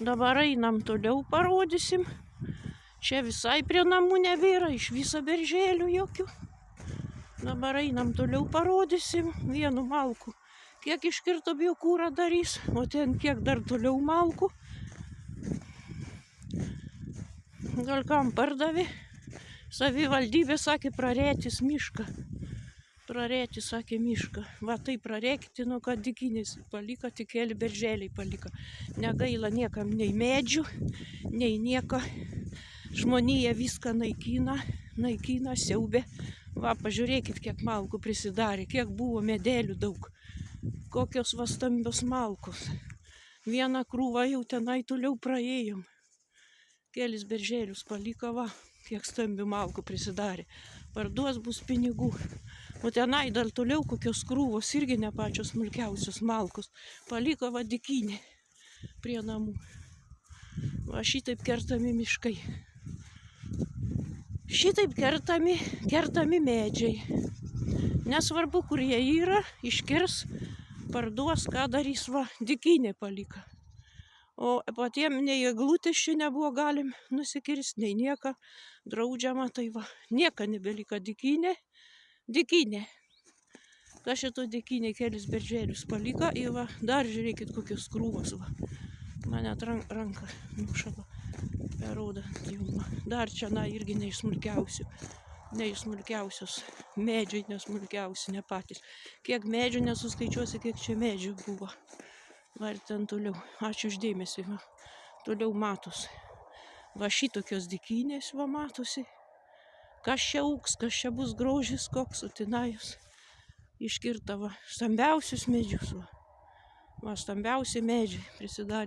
Dabar einam toliau, parodysim. Čia visai prie namų nebėra, iš viso berželių jokių. Dabar einam toliau, parodysim. Vienu malku. Kiek iškirto biokūrą darys, o ten kiek dar toliau malkų. Gal kam pardavė? Savivaldybė sakė prarėtis mišką. Prarėti, sakė, mišką. Va tai prarėkite, nu kad dykynės palika, tik keli berželiai palika. Negaila niekam nei medžių, nei nieko. Žmonija viską naikina, siaubė. Va, pažiūrėkit, kiek malkų prisidarė, kiek buvo medelių daug. Kokios va stambios malkos. Vieną krūvą jau tenai toliau praėjom. Kelis berželius palika, va, kiek stambių malkų prisidarė. Parduos bus pinigų. O tenai dar toliau kokios krūvos, irgi ne pačios smulkiausios malkos. Paliko va dykynė prie namų. Va šitaip kertami miškai. Šitaip kertami medžiai. Nesvarbu, kur jie yra, iškirs, parduos, ką darys, va, dykynė palika. O patiem nei eglutės čia nebuvo galim nusikirsti, nei nieko. Draudžiama, tai va, nieko nebelika dykynė. Dykynė. Kas šito dykynė kelis berželius palika ir va, dar žiūrėkit kokios krūvos, va. Mane ranka nušalo, perodant jums. Dar čia, na, irgi neišsmulkiausių. Neišsmulkiausios. Medžiai nesmulkiausi, ne patys. Kiek medžių nesuskaičiuosi, kiek čia medžių buvo. Va ir ten toliau. Ačiū uždėmesį, va. Toliau matosi. Va šitokios dykynės, va, matosi. Kas čia auks, kas čia bus grožis, koks utinajus. Iškirta, va, stambiausius medžius, va. Va, stambiausi medžiai prisidarė.